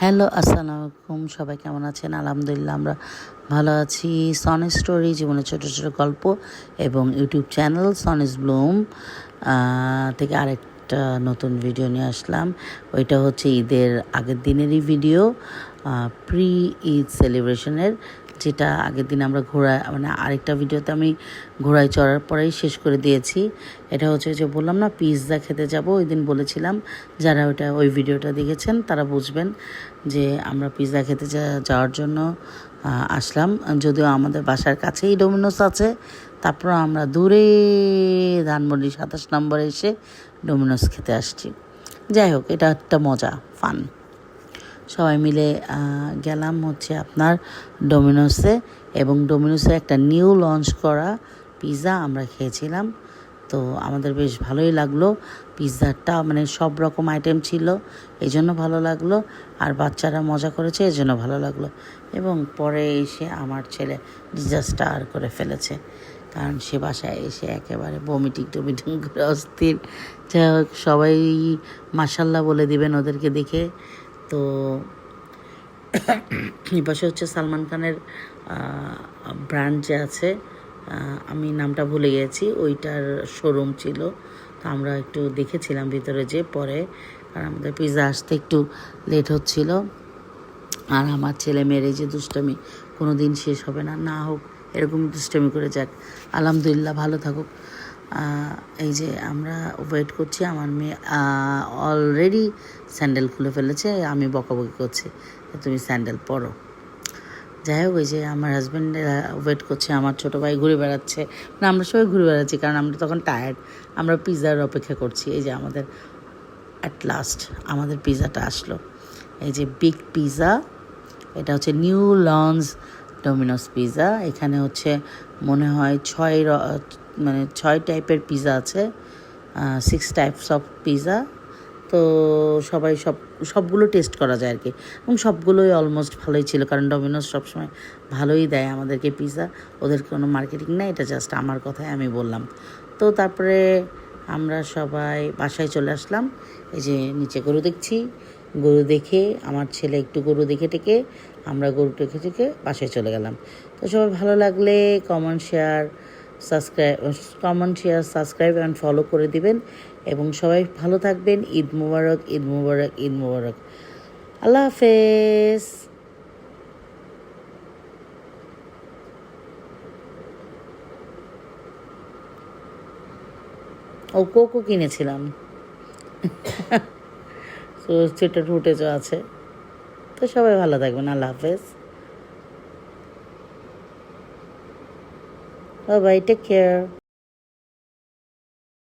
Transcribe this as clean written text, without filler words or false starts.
Hello, আসসালামু আলাইকুম। সবাই কেমন আছেন? আলহামদুলিল্লাহ আমরা ভালো আছি। সনি স্টোরি, জীবনের ছোটো ছোটো গল্প এবং ইউটিউব চ্যানেল সনিস ব্লুম থেকে আরেকটা নতুন ভিডিও নিয়ে আসলাম। ওইটা হচ্ছে ঈদের আগের দিনেরই ভিডিও, প্রি ঈদ সেলিব্রেশনের, যেটা আগের দিন আমরা আরেকটা ভিডিওতে আমি ঘোড়ায় চড়ার পরেই শেষ করে দিয়েছি। এটা হচ্ছে যে বললাম না, পিৎজা খেতে যাব, ওই দিন বলেছিলাম। যারা ওই ভিডিওটা দেখেছেন তারা বুঝবেন যে আমরা পিৎজা খেতে যাওয়ার জন্য আসলাম। যদিও আমাদের বাসার কাছেই ডোমিনোস আছে, তারপর আমরা দূরে ধানমন্ডি 27 নম্বরে এসে ডোমিনোস খেতে আসছি। যাই হোক, এটা একটা মজা, ফান। সবাই মিলে গেলাম হচ্ছে আপনার ডোমিনোসে, এবং ডোমিনোসে একটা নিউ লঞ্চ করা পিৎজা আমরা খেয়েছিলাম। তো আমাদের বেশ ভালোই লাগলো। পিৎজাটা সব রকম আইটেম ছিল, এই জন্য ভালো লাগলো। আর বাচ্চারা মজা করেছে, এই জন্য ভালো লাগলো। এবং পরে এসে আমার ছেলে ডিজাস্টার করে ফেলেছে, কারণ সে বাসায় এসে একেবারে বমিটিং করে অস্থির। যাই হোক, সবাই মাশাল্লাহ বলে দিবেন ওদেরকে দেখে। তো এই পাশে হচ্ছে সালমান খানের ব্র্যান্ড যে আছে, আমি নামটা ভুলে গেছি, ওইটার শোরুম ছিল। তো আমরা একটু দেখেছিলাম ভিতরে, যে পরে আর আমাদের পিৎজা আসতে একটু লেট হচ্ছিল। আর আমার ছেলে মেয়ের এই যে দুষ্টামি কোনো দিন শেষ হবে না, না হোক এরকম দুষ্টামি করে যাক, আলহামদুলিল্লাহ ভালো থাকুক। এই যে আমরা ওয়েট করছি, আমার মেয়ে অলরেডি স্যান্ডেল খুলে ফেলেছে, আমি বকাবকি করছি তুমি স্যান্ডেল পরো। যাই হোক, ওই যে আমার হাজব্যান্ড ওয়েট করছে, আমার ছোটো ভাই ঘুরে বেড়াচ্ছে, আমরা সবাই ঘুরে বেড়াচ্ছি, কারণ আমরা তখন টায়ার্ড। আমরা পিৎজার অপেক্ষা করছি। এই যে আমাদের অ্যাট লাস্ট আমাদের পিৎজাটা আসলো, এই যে বিগ পিৎজা। এটা হচ্ছে নিউ লঞ্চ ডোমিনোস পিৎজা। এখানে হচ্ছে মনে হয় 6 টাইপের পিৎজা আছে, 6 টাইপস অফ পিৎজা। তো সবগুলো টেস্ট করা যায় আর কি, এবং সবগুলোই অলমোস্ট ভালোই ছিল, কারণ ডোমিনোস সবসময় ভালোই দেয় আমাদেরকে পিৎজা। ওদের কোনো মার্কেটিং নেই, এটা জাস্ট আমার কথাই আমি বললাম। তো তারপরে আমরা সবাই বাসায় চলে আসলাম। এই যে নিচে গরু দেখছি, গরু দেখে আমার ছেলে একটু গরু দেখে টেকে, আমরা গরু টেকে বাসায় চলে গেলাম। তো সবাই ভালো লাগলে comment share subscribe and follow করে দিবেন, এবং সবাই ভালো থাকবেন। ঈদ মুবারক, ঈদ মুবারক, ঈদ মুবারক। আল্লাহ হাফেজ। কোকো কিনেছিলাম, তো সেটা ফুটেজও আছে। তো সবাই ভালো থাকবেন, আল্লাহ হাফেজ, বাই, টেক কেয়ার।